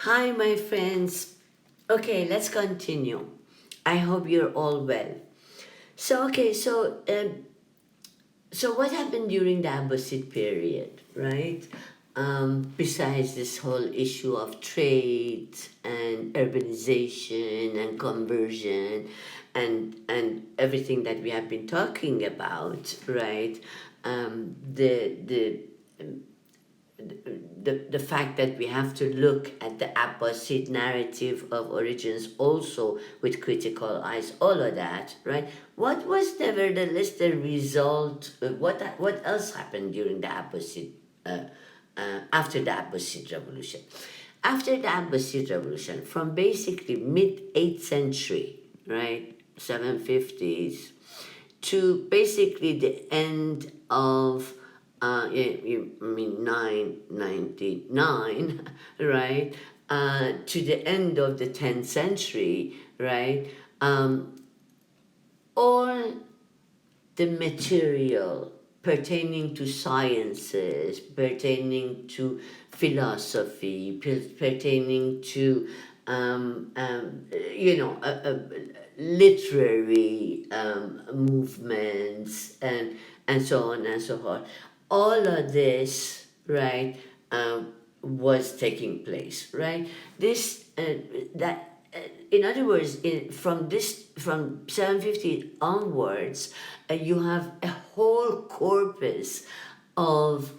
Hi, my friends. Okay, let's continue. I hope you're all well. So what happened during the Abbasid period, right? Besides this whole issue of trade and urbanization and conversion and everything that we have been talking about, right? The fact that we have to look at the Abbasid narrative of origins also with critical eyes, all of that, right? What was nevertheless the result? What else happened during the Abbasid, after the Abbasid revolution? After the Abbasid revolution, from basically mid 8th century, right, 750s, to basically the end of I mean 999, right, to the end of the 10th century, right, all the material pertaining to sciences, pertaining to philosophy, pertaining to literary movements and so on and so forth. All of this, right, was taking place, right? This that in other words, from 750 onwards, you have a whole corpus of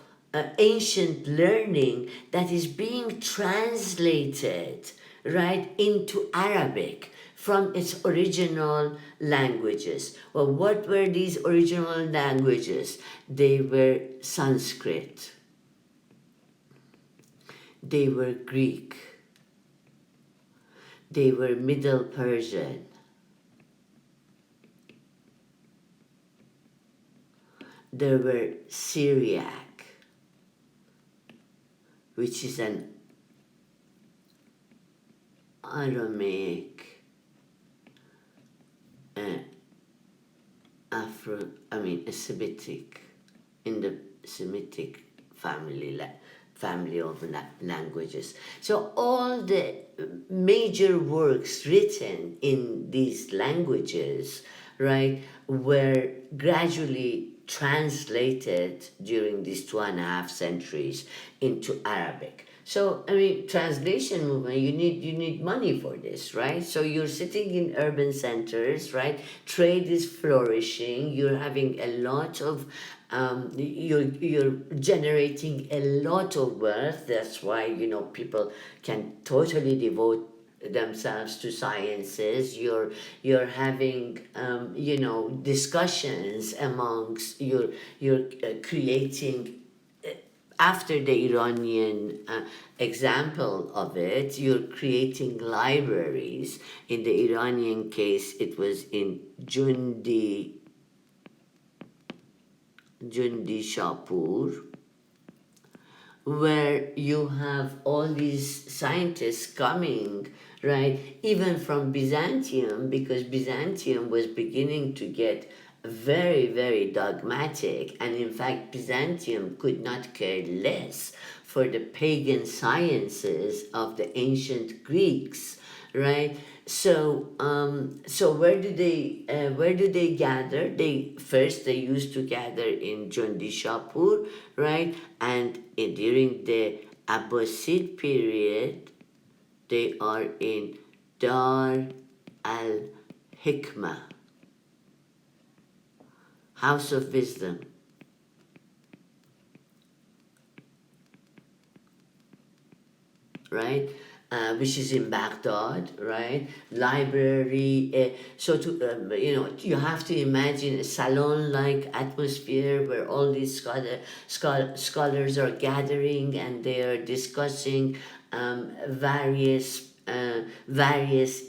ancient learning that is being translated right into Arabic from its original languages. Well, what were these original languages? They were Sanskrit, they were Greek, they were Middle Persian, there were Syriac, which is an Aramaic, a Semitic, in the Semitic family of languages. So all the major works written in these languages, right, were gradually translated during these 2.5 centuries into Arabic. So I mean, translation movement. You need money for this, right? So you're sitting in urban centers, right? Trade is flourishing. You're having a lot of, you're generating a lot of wealth. That's why people can totally devote themselves to sciences. You're having discussions amongst you're creating after the Iranian example of it, you're creating libraries. In the Iranian case, it was in Jundi Shapur, where you have all these scientists coming, right, even from Byzantium, because Byzantium was beginning to get very, very dogmatic, and in fact, Byzantium could not care less for the pagan sciences of the ancient Greeks, right? So where do they gather? They used to gather in Jundishapur, right? And during the Abbasid period, they are in Dar al Hikmah, House of Wisdom, right? Which is in Baghdad, right? Library. You have to imagine a salon-like atmosphere where all these scholars are gathering and they are discussing various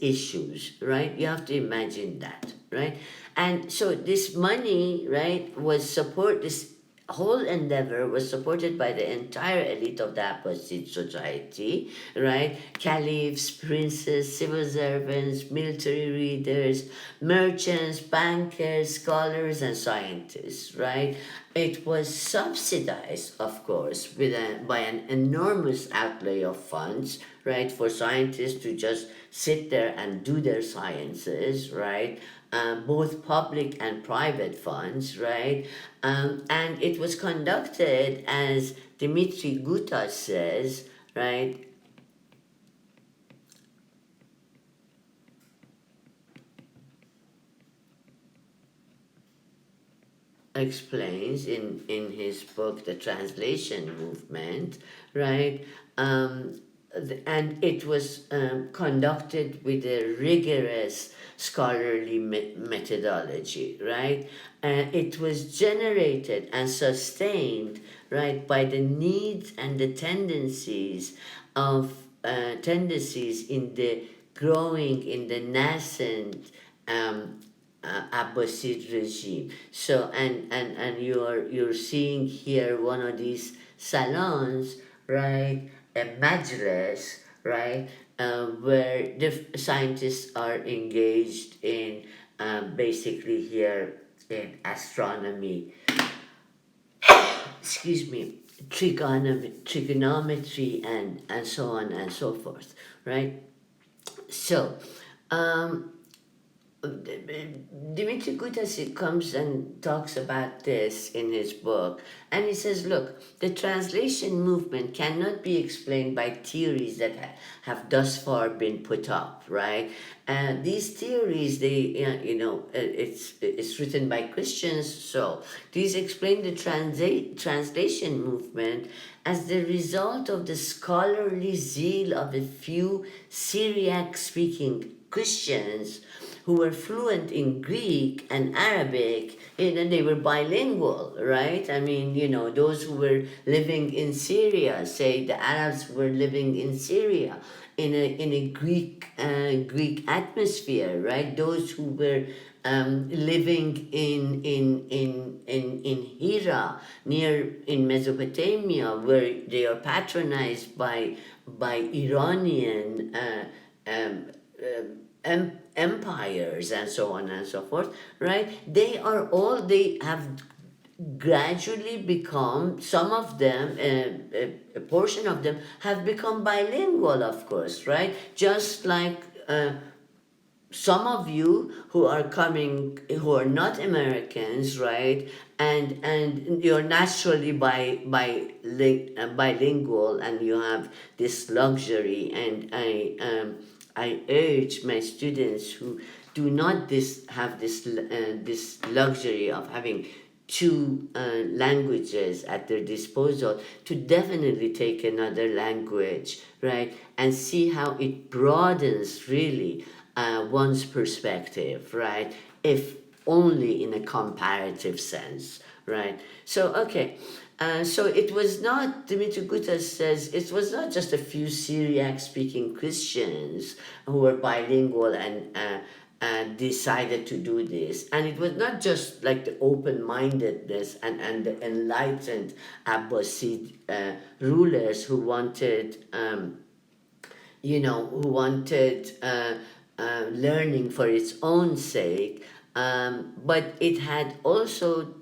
issues, right? You have to imagine that, right? And so this money, right, was support this whole endeavor was supported by the entire elite of the Abbasid society, right? Caliphs, princes, civil servants, military leaders, merchants, bankers, scholars, and scientists, right? It was subsidized, of course, by an enormous outlay of funds, right, for scientists to just sit there and do their sciences, right? Both public and private funds, right? And it was conducted, as Dmitry Guta says, right? Explains in his book, The Translation Movement, right? And it was conducted with a rigorous scholarly methodology, right? It was generated and sustained, right, by the needs and the tendencies in the growing, in the nascent Abbasid regime. So and you're seeing here one of these salons, right? A majlis, right? Where scientists are engaged in basically here in astronomy, excuse me, trigonometry, and so on and so forth, right? So, um, Dimitri Gutas comes and talks about this in his book, and he says, look, the translation movement cannot be explained by theories that have thus far been put up, right? And these theories, it's written by Christians, so these explain the translation movement as the result of the scholarly zeal of a few Syriac-speaking Christians who were fluent in Greek and Arabic, and they were bilingual, right? I mean, those who were living in Syria, say the Arabs were living in Syria, in a Greek atmosphere, right? Those who were living in Hira, near in Mesopotamia, where they are patronized by Iranian empires and so on and so forth, right? They have gradually become, some of them, a portion of them have become bilingual, of course, right? Just like some of you who are coming, who are not Americans, right? And you're naturally bilingual, and you have this luxury. And I urge my students who do not have this luxury of having two languages at their disposal, to definitely take another language, right? And see how it broadens really one's perspective, right? If only in a comparative sense, right? So, okay. So it was not, Dimitri Gutas says, it was not just a few Syriac-speaking Christians who were bilingual and decided to do this. And it was not just like the open-mindedness and the enlightened Abbasid rulers who wanted, learning for its own sake, but it had also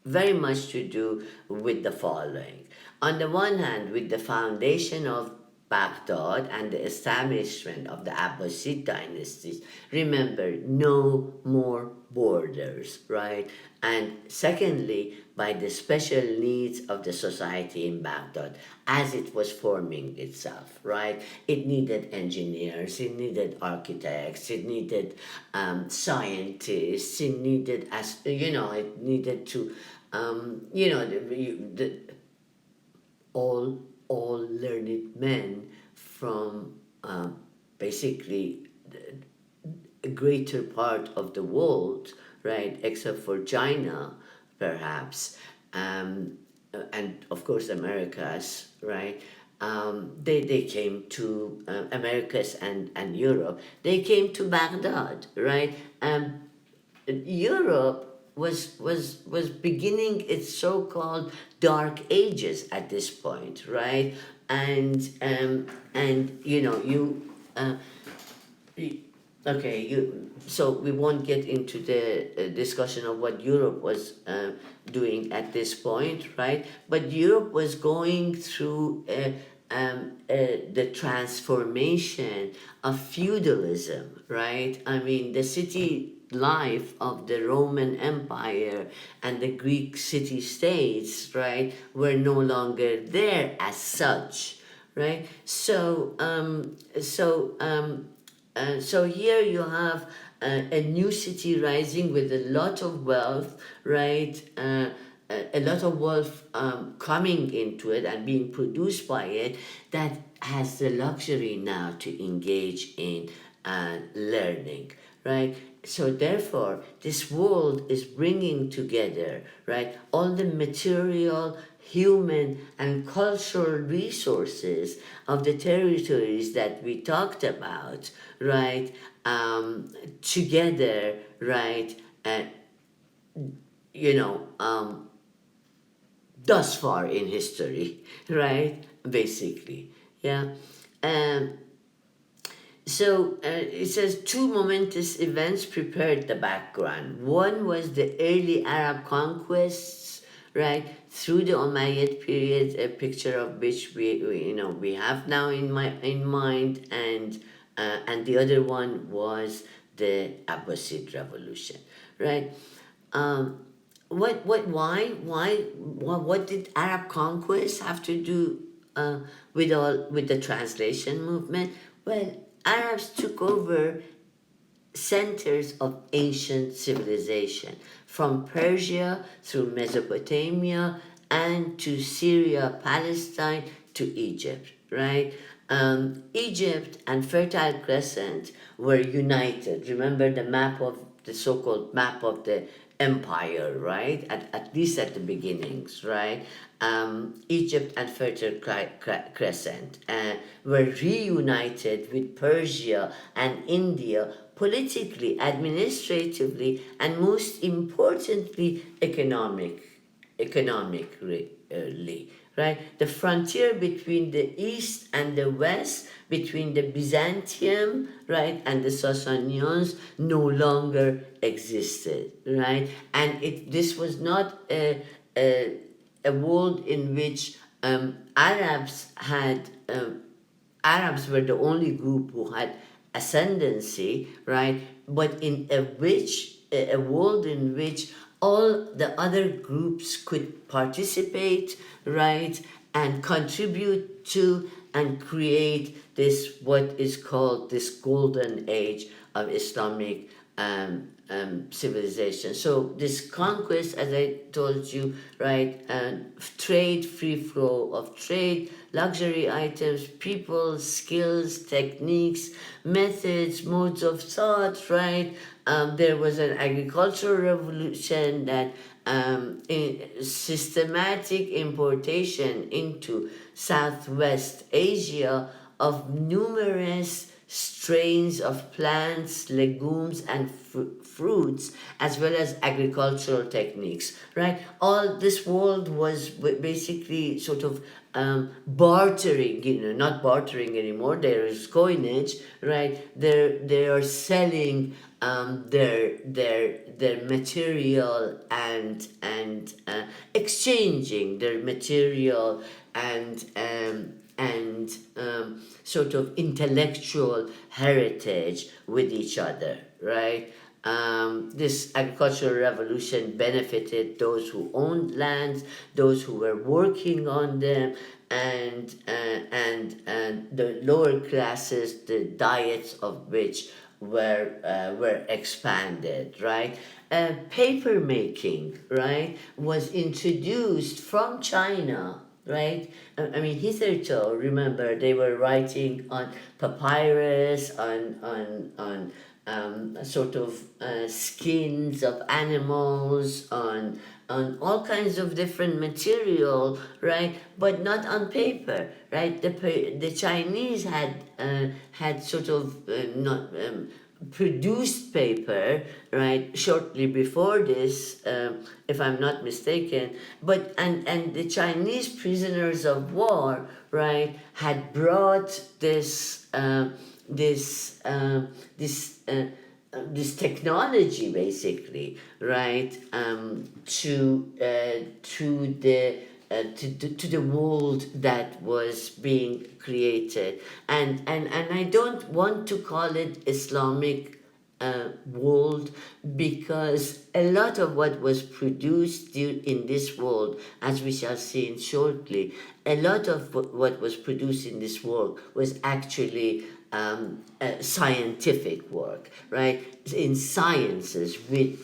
very much to do with the following. On the one hand, with the foundation of Baghdad and the establishment of the Abbasid dynasties, remember, no more borders, right? And secondly, by the special needs of the society in Baghdad as it was forming itself, right? It needed engineers, it needed architects, it needed scientists, it needed, it needed to, all learned men from basically a greater part of the world, right, except for China, perhaps, and of course Americas, right? They came to Americas and Europe. They came to Baghdad, right? Europe was beginning its so-called dark ages at this point, right? And you know uh, okay, so we won't get into the discussion of what Europe was doing at this point, right? But Europe was going through the transformation of feudalism, right? I mean, the city life of the Roman Empire and the Greek city-states, right, were no longer there as such, right? So here you have a new city rising with a lot of wealth, right? A lot of wealth coming into it and being produced by it that has the luxury now to engage in learning, right? So therefore, this world is bringing together, right, all the material, human, and cultural resources of the territories that we talked about, right, together, right, uh, you know, thus far in history, right, basically, yeah. Um, so it says two momentous events prepared the background. One was the early Arab conquests, right, through the Umayyad period, a picture of which we have now in mind, and the other one was the Abbasid revolution, right? Um, what did Arab conquest have to do with the translation movement? Well, Arabs took over centers of ancient civilization from Persia through Mesopotamia and to Syria, Palestine to Egypt, right? Egypt and Fertile Crescent were united. Remember the so-called map of the empire, right? At least at the beginnings, right? Egypt and Fertile Crescent were reunited with Persia and India politically, administratively, and most importantly, economically, right? The frontier between the east and the west, between the Byzantium, right, and the Sasanians no longer existed, right? And this was not a world in which Arabs were the only group who had ascendancy, right? But in a world in which all the other groups could participate, right, and contribute to and create this what is called this golden age of Islamic civilization. So this conquest, as I told you, right, and trade, free flow of trade, luxury items, people, skills, techniques, methods, modes of thought, right? There was an agricultural revolution that systematic importation into Southwest Asia of numerous strains of plants, legumes, and fruits, as well as agricultural techniques, right? All this world was basically sort of bartering, not bartering anymore. There is coinage, right? They are selling their material and exchanging their material and sort of intellectual heritage with each other, right? This agricultural revolution benefited those who owned lands, those who were working on them, and the lower classes, the diets of which were expanded, right? Paper making, right, was introduced from China, right? I mean, hitherto, remember, they were writing on papyrus, on sort of skins of animals, on all kinds of different material, right? But not on paper, right? The Chinese had sort of not produced paper, right, shortly before this, if I'm not mistaken. But and the Chinese prisoners of war, right, had brought this this technology basically, right, to the world that was being created. And I don't want to call it Islamic world, because a lot of what was produced in this world, as we shall see in shortly, a lot of what was produced in this world was actually scientific work, right? In sciences, with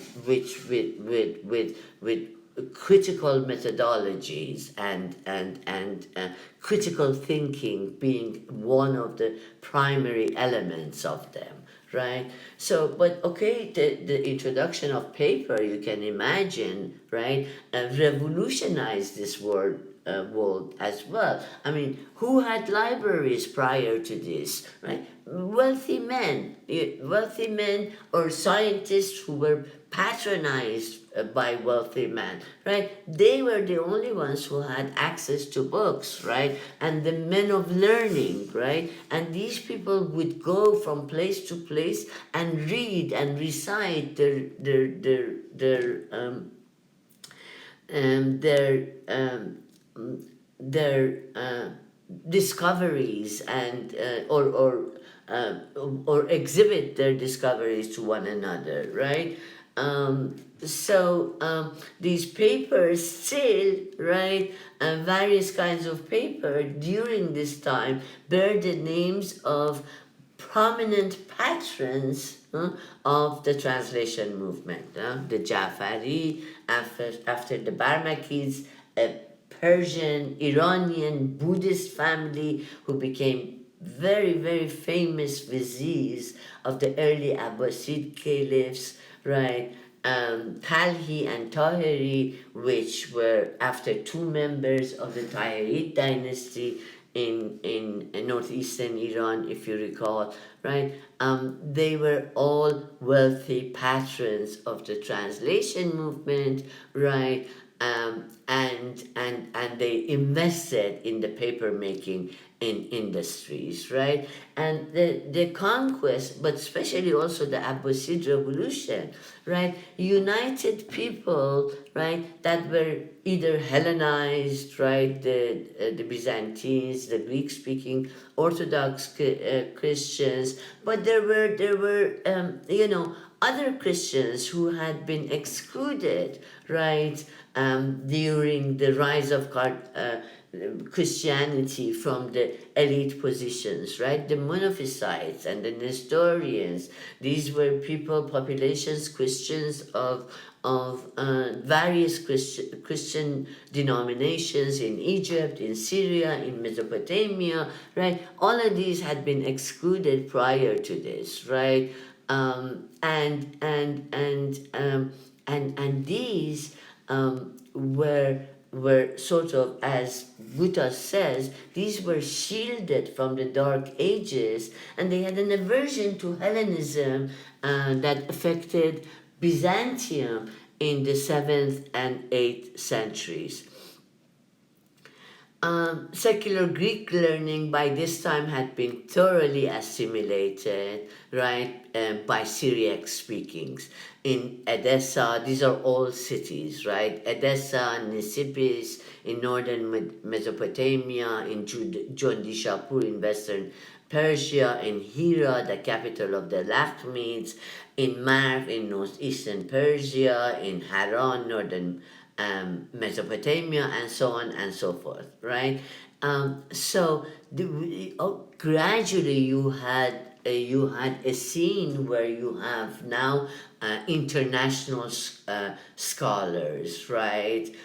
critical methodologies and critical thinking being one of the primary elements of them, right? So, but okay, the introduction of paper, you can imagine, right, revolutionized this world as well. I mean, who had libraries prior to this, right? Wealthy men or scientists who were patronized by wealthy men, right? They were the only ones who had access to books, right? And the men of learning, right? And these people would go from place to place and read and recite um, their um, their discoveries and or exhibit their discoveries to one another, right? These papers still, right, various kinds of paper during this time bear the names of prominent patrons of the translation movement. The Jafari, after the Barmakids, a Persian, Iranian Buddhist family who became very, very famous viziers of the early Abbasid caliphs, right? Talhi and Tahiri, which were after two members of the Tahirid dynasty in northeastern Iran, if you recall, right? They were all wealthy patrons of the translation movement, right? And they invested in the paper making in industries, right? And the conquest, but especially also the Abbasid revolution, right, united people, right, that were either Hellenized, right, the Byzantines, the Greek-speaking Orthodox Christians, but there were other Christians who had been excluded, right, during the rise of Christianity from the elite positions, right? The Mod5Science and the Nestorians, these were people, populations, Christians of various Christian denominations in Egypt, in Syria, in Mesopotamia, right? All of these had been excluded prior to this, right? And these were sort of, as Buddha says, these were shielded from the Dark Ages, and they had an aversion to Hellenism that affected Byzantium in the 7th and 8th centuries. Secular Greek learning by this time had been thoroughly assimilated, right, by Syriac speakings. In Edessa, these are all cities, right? Edessa, Nisibis in northern Mesopotamia, in Jondishapur in western Persia, in Hira, the capital of the Lakhmids, in Marv in northeastern Persia, in Haran, northern Mesopotamia, and so on and so forth, right? Gradually you had a scene where you have now international scholars, right?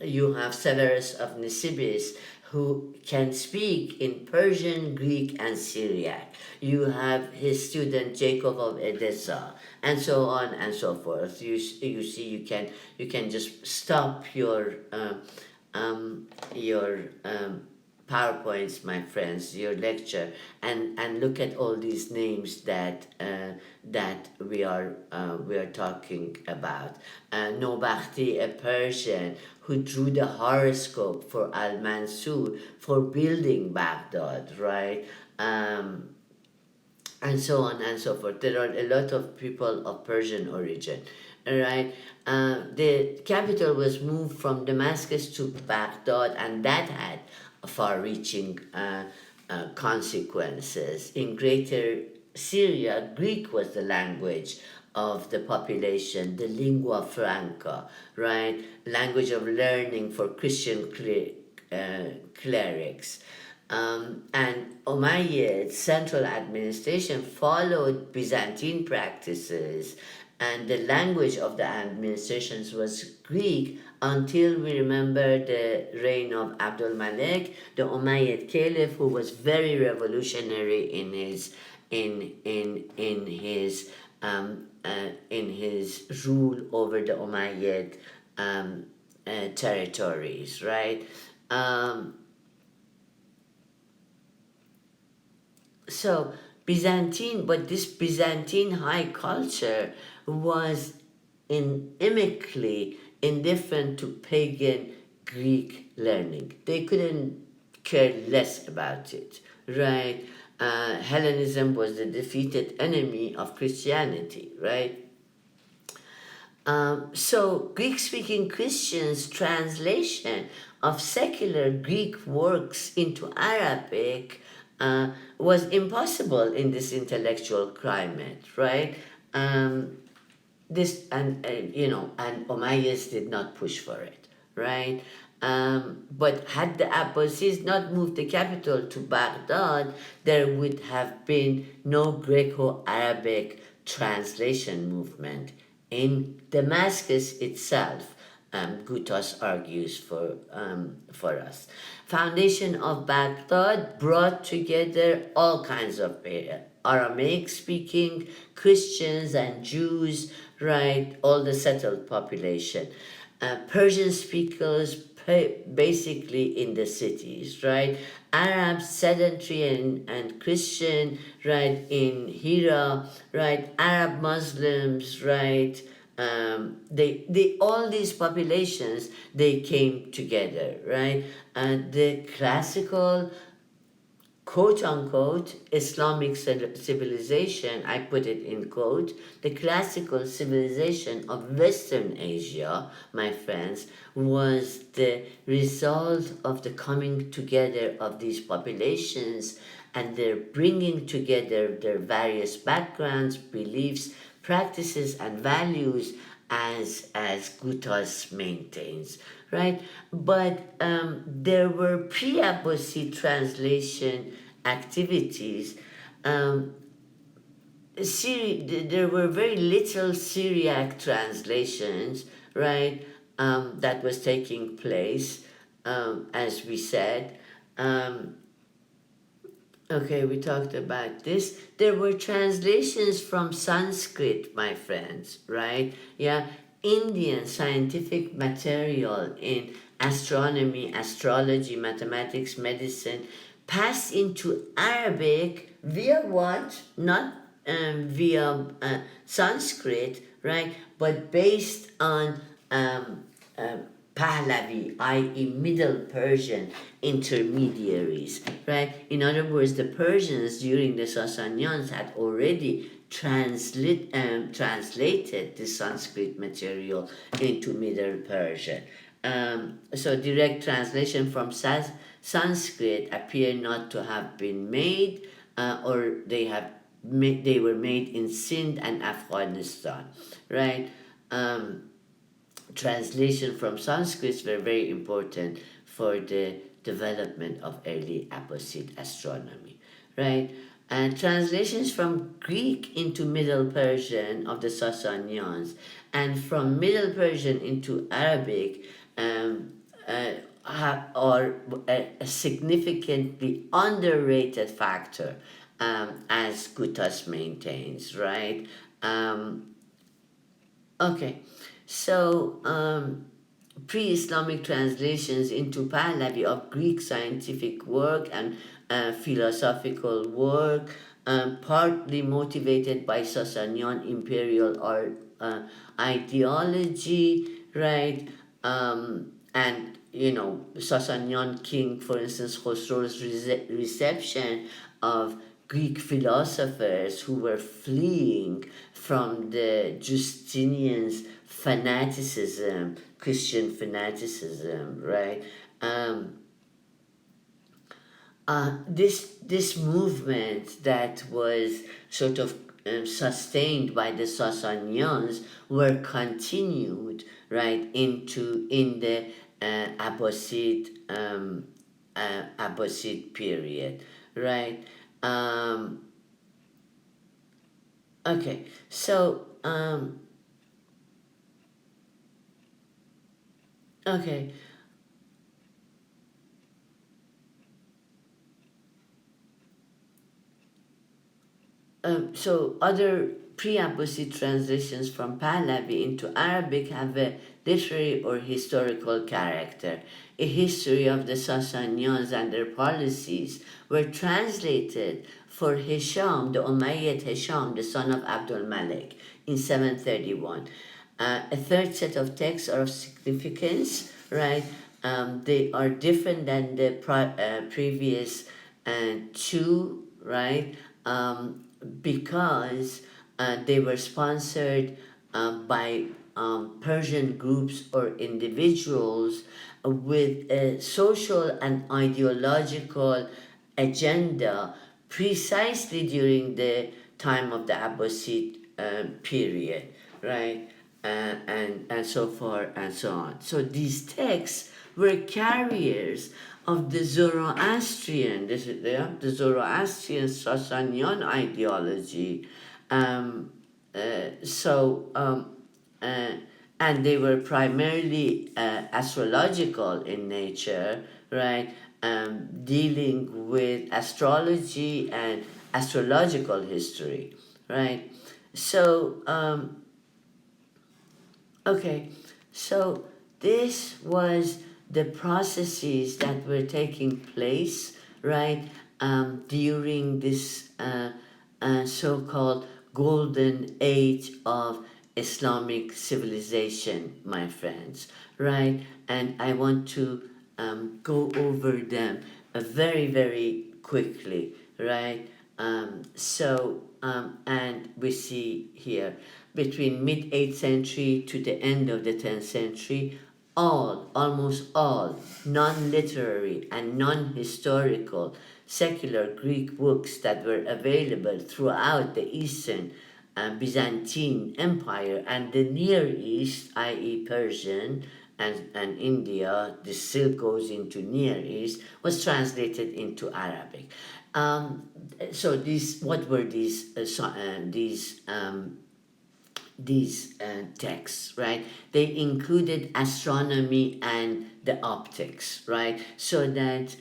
You have Severus of Nisibis, who can speak in Persian, Greek, and Syriac. You have his student Jacob of Edessa, and so on and so forth. You see, you can just stop your PowerPoints, my friends, your lecture, and look at all these names that we are talking about. Nobakti, a Persian who drew the horoscope for Al Mansur for building Baghdad, right? Um, and so on and so forth. There are a lot of people of Persian origin, right? The capital was moved from Damascus to Baghdad, and that had far-reaching consequences. In Greater Syria, Greek was the language of the population, the lingua franca, right? Language of learning for Christian clerics. And Umayyad central administration followed Byzantine practices, and the language of the administrations was Greek until we remember the reign of Abdul Malik, the Umayyad Caliph, who was very revolutionary in his rule over the Umayyad territories, right? Um, So but this Byzantine high culture was inimically indifferent to pagan Greek learning. They couldn't care less about it, right? Hellenism was the defeated enemy of Christianity, right? So Greek-speaking Christians' translation of secular Greek works into Arabic was impossible in this intellectual climate, right? Um, this and Umayyads did not push for it, right? But had the Abbasids not moved the capital to Baghdad, there would have been no Greco-Arabic translation movement in Damascus itself. Gutos argues for us. Foundation of Baghdad brought together all kinds of Aramaic speaking Christians and Jews, right? All the settled population. Persian speakers basically in the cities, right? Arabs, sedentary and Christian, right, in Hira, right? Arab Muslims, right? They all these populations, they came together, right? And the classical quote unquote Islamic civilization, I put it in quote, the classical civilization of Western Asia, my friends, was the result of the coming together of these populations and their bringing together their various backgrounds, beliefs, practices, and values as Gutas maintains, right? But there were pre-Abbasid translation activities. Um, there were very little Syriac translations, right? That was taking place, as we said. Um, Okay, we talked about this. There were translations from Sanskrit, my friends, right? Yeah, Indian scientific material in astronomy, astrology, mathematics, medicine passed into Arabic via what? Not via Sanskrit, right? But based on um, Pahlavi, i.e., Middle Persian intermediaries, right? In other words, the Persians during the Sasanians had already translated the Sanskrit material into Middle Persian. So direct translation from Sanskrit appear not to have been made, or they were made in Sindh and Afghanistan, right? Translation from Sanskrit were very important for the development of early Abbasid astronomy, right? And translations from Greek into Middle Persian of the Sasanians and from Middle Persian into Arabic are a significantly underrated factor, as Gutas maintains, right? Okay, so pre-Islamic translations into Pahlavi of Greek scientific work and philosophical work, partly motivated by Sasanian imperial art ideology, right? And Sasanian king, for instance, Khosrow's reception of Greek philosophers who were fleeing from the Justinian's fanaticism, Christian fanaticism, right? Um, this movement that was sort of sustained by the Sasanians were continued right into in the Abbasid period, right? Um, okay, so okay, so other pre-Abbasid translations from Pahlavi into Arabic have a literary or historical character. A history of the Sassanians and their policies were translated for Hisham, the Umayyad Hisham, the son of Abdul Malik, in 731. A third set of texts are of significance, right? They are different than the previous two, right? Because they were sponsored by Persian groups or individuals with a social and ideological agenda precisely during the time of the Abbasid period, right? And so forth and so on. So these texts were carriers of the Zoroastrian, the Zoroastrian Sasanian ideology. Um, so uh, and they were primarily astrological in nature, right? Dealing with astrology and astrological history, right? So, okay, so this was the processes that were taking place, right, during this so-called golden age of Islamic civilization, my friends, right? And I want to go over them very, very quickly, right? And we see here between mid 8th century to the end of the 10th century, almost all non-literary and non-historical secular Greek books that were available throughout the Eastern Byzantine Empire and the Near East, i.e. Persian and India, this still goes into Near East, was translated into Arabic. So what were these texts, right? They included astronomy and the optics, right? So that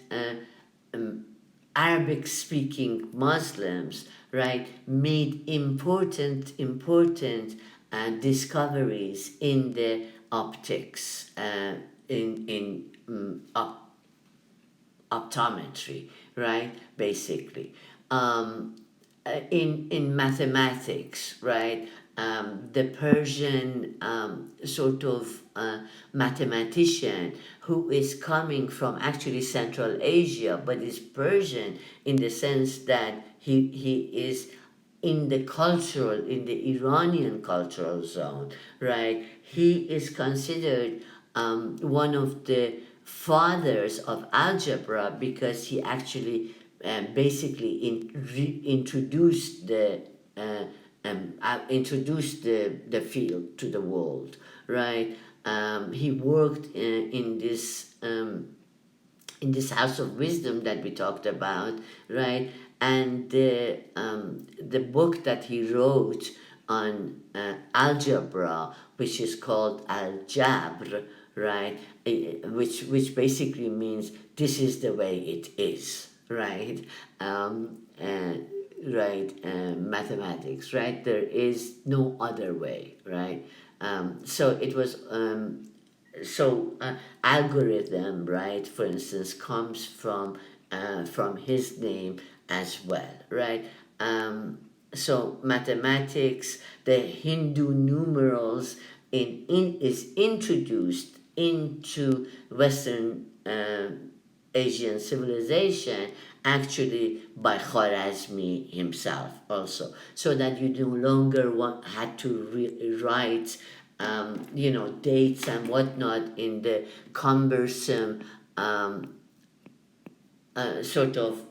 Arabic speaking Muslims, right, made important discoveries in the optics, in optometry, right? Basically, in mathematics, right? The Persian sort of mathematician who is coming from actually Central Asia, but is Persian in the sense that he is in the Iranian cultural zone, right? He is considered one of the fathers of algebra because he actually basically introduced the field to the world, right? He worked in this house of wisdom that we talked about, right? And the book that he wrote on algebra, which is called Al Jabr, right? Which basically means this is the way it is, right? Mathematics, right? There is no other way, right? So it was algorithm, right, for instance, comes from his name as well, right? So mathematics, the Hindu numerals is introduced into Western Asian civilization actually by Khwarazmi himself also, so that you no longer had to write dates and whatnot in the cumbersome um, sort of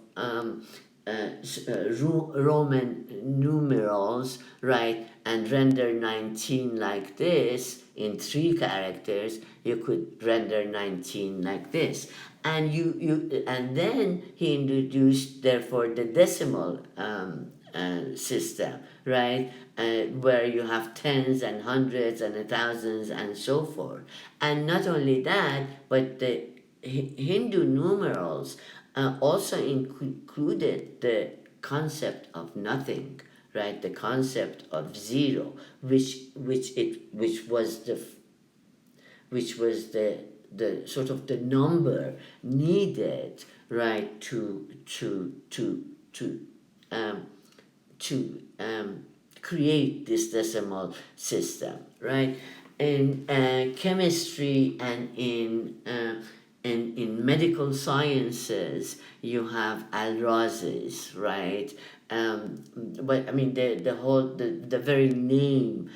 Roman numerals, right, and render 19 like this in 3 characters. You could render 19 like this, and and then he introduced therefore the decimal system, right, where you have tens and hundreds and thousands and so forth. And not only that, but the Hindu numerals also included the concept of nothing, right? The concept of zero, which was the sort of the number needed, right, to um, create this decimal system, right? In chemistry and in medical sciences, you have alrazes, right? But I mean, the very name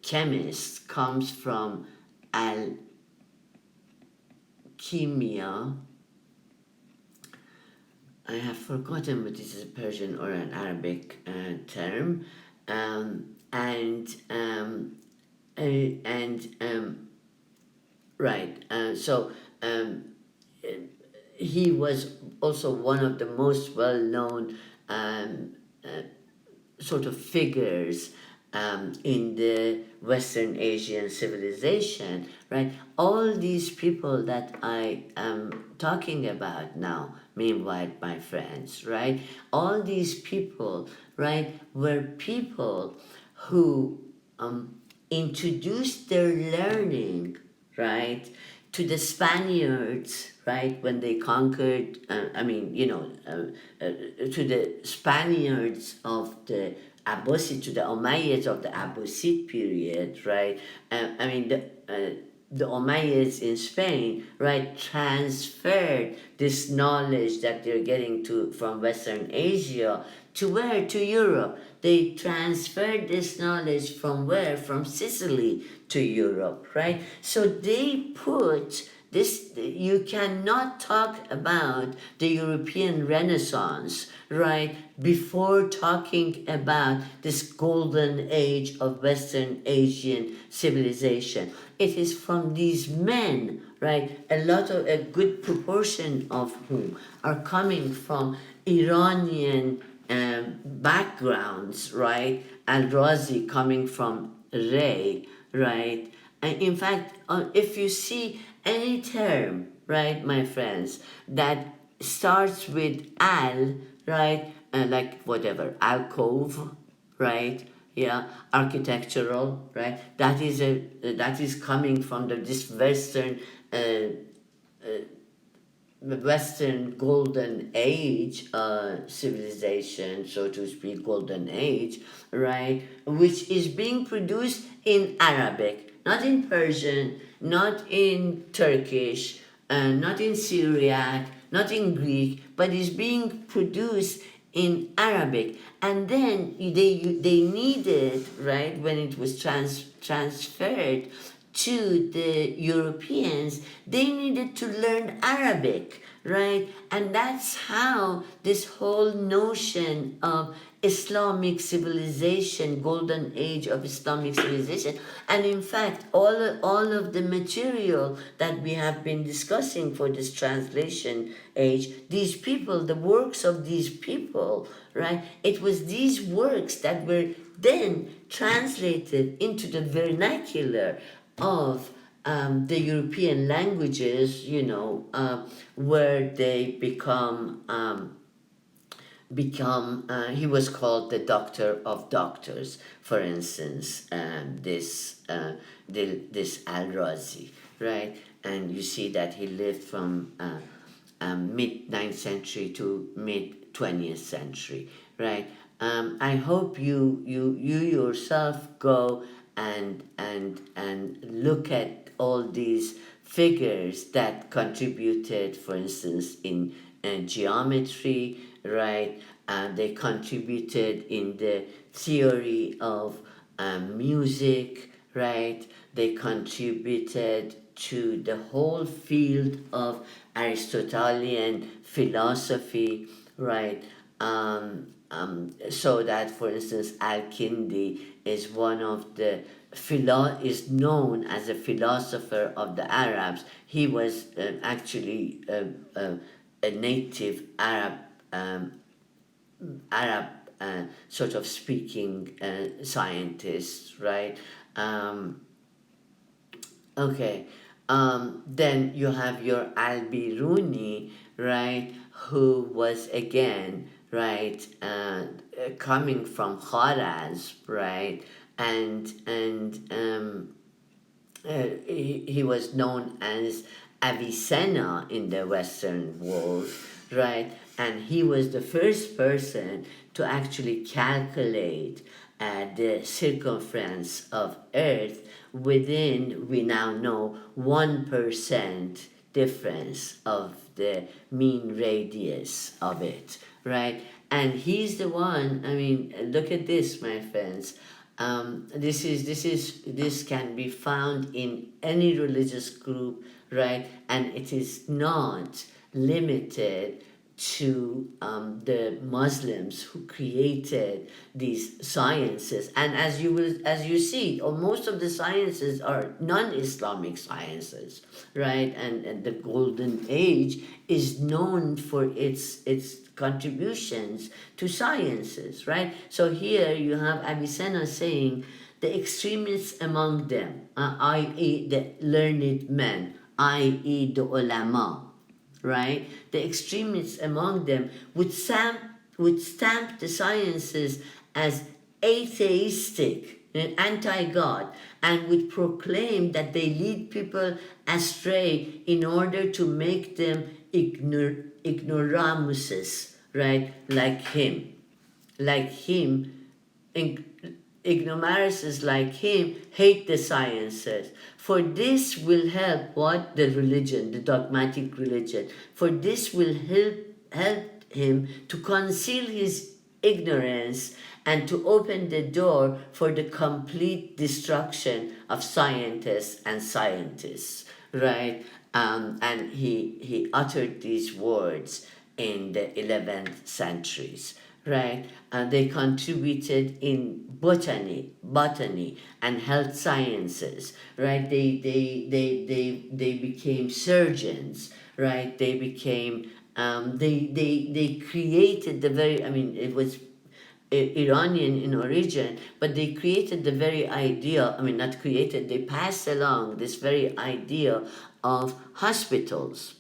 chemist comes from alchemia. I have forgotten what this is, a Persian or an Arabic term, and right. So he was also one of the most well-known um, sort of figures in the Western Asian civilization, right? All these people that I am talking about now, meanwhile, my friends, right? All these people, right, were people who introduced their learning, right, to the Spaniards, right, when they conquered, to the Spaniards of the Abbasid, to the Umayyads of the Abbasid period, right? The Umayyads in Spain, right, transferred this knowledge that they're getting from Western Asia to where? To Europe. They transferred this knowledge from where? From Sicily to Europe, right? So they put this, you cannot talk about the European Renaissance, right, before talking about this golden age of Western Asian civilization. It is from these men, right, a good proportion of whom are coming from Iranian backgrounds, right? Al-Razi coming from Ray, right? And in fact, if you see any term, right, my friends, that starts with al, right, like whatever, alcove, right, yeah, architectural, right, that is coming from this Western golden age civilization, so to speak, golden age, right, which is being produced in Arabic, not in Persian, not in Turkish, not in Syriac, not in Greek, but is being produced in Arabic. And then they needed, right, when it was transferred to the Europeans, they needed to learn Arabic, right? And that's how this whole notion of Islamic civilization, golden age of Islamic civilization, and in fact, all of the material that we have been discussing for this translation age, these people, the works of these people, right? It was these works that were then translated into the vernacular of the European languages, where they become become he was called the doctor of doctors, for instance, this al-Razi, right? And you see that he lived from mid 9th century to mid 20th century, right? I hope you yourself go and look at all these figures that contributed, for instance, in geometry, right? They contributed in the theory of music, right? They contributed to the whole field of Aristotelian philosophy, right? So that, for instance, Al-Kindi is one of the is known as a philosopher of the Arabs. He was actually a native um, Arab sort of speaking scientist, right? Um, Okay. Then you have your Al-Biruni, right, who was again, right, coming from Kharaz, right, and he was known as Avicenna in the Western world, right? And he was the first person to actually calculate the circumference of Earth within, we now know, 1% difference of the mean radius of it, right? And he's the one, I mean, look at this, my friends. This can be found in any religious group, right? And it is not limited to the Muslims who created these sciences. And as you see, most of the sciences are non-Islamic sciences, right? And the golden age is known for its contributions to sciences, right? So here you have Avicenna saying the extremists among them, i.e. the learned men, i.e. the ulama, right? The extremists among them would stamp the sciences as atheistic and anti-God, and would proclaim that they lead people astray in order to make them ignoramuses, right? Like him, ignoramuses like him hate the sciences. For this will help what? The religion, the dogmatic religion. For this will help him to conceal his ignorance and to open the door for the complete destruction of scientists, right? And he uttered these words in the 11th centuries, right? And they contributed in botany and health sciences, right? They became surgeons, right? They became, they created the very, I mean, it was Iranian in origin, but they created the very idea, I mean, not created, they passed along this very idea of hospitals,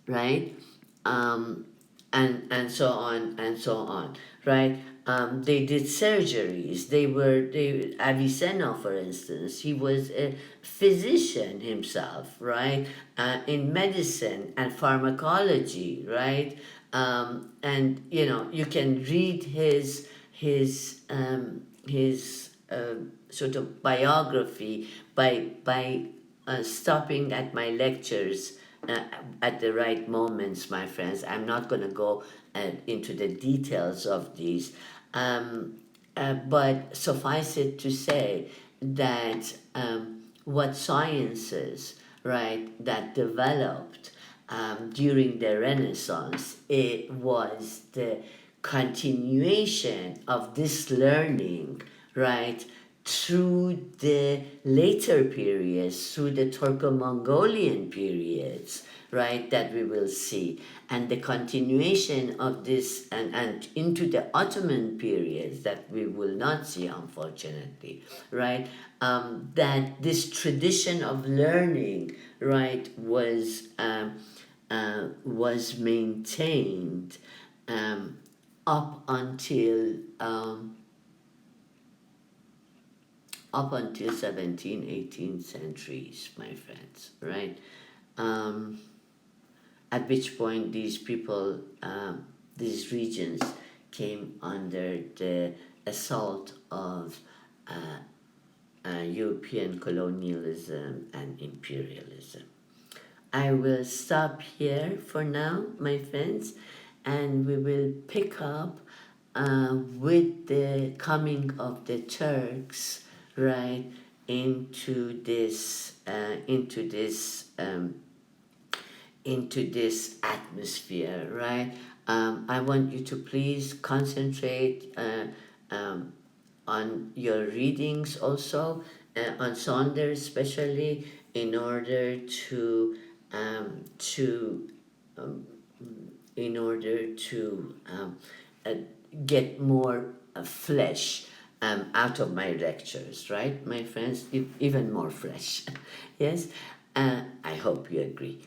right? Um, and so on and so on, right? They did surgeries. Avicenna, for instance, he was a physician himself, right? In medicine and pharmacology, right? And you know, you can read his sort of biography by stopping at my lectures uh, at the right moments, my friends. I'm not going to go into the details of these, but suffice it to say that what sciences, right, that developed during the Renaissance, it was the continuation of this learning, right, through the later periods, through the Turco-Mongolian periods, right, that we will see, and the continuation of this and into the Ottoman periods that we will not see, unfortunately, right, that this tradition of learning, right, was maintained um, up until 17th, 18th centuries, my friends, right? Um, at which point these people, these regions came under the assault of European colonialism and imperialism. I will stop here for now, my friends, and we will pick up with the coming of the Turks, right, into this atmosphere, right? I want you to please concentrate um, on your readings also, on Saunders especially, in order um, to um, uh, get more flesh out of my lectures, right, my friends? Even more flesh, yes. I hope you agree.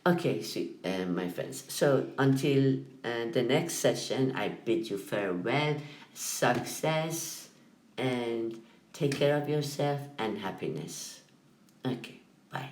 Okay, so, my friends. So until the next session, I bid you farewell, success, and take care of yourself and happiness. Okay, bye.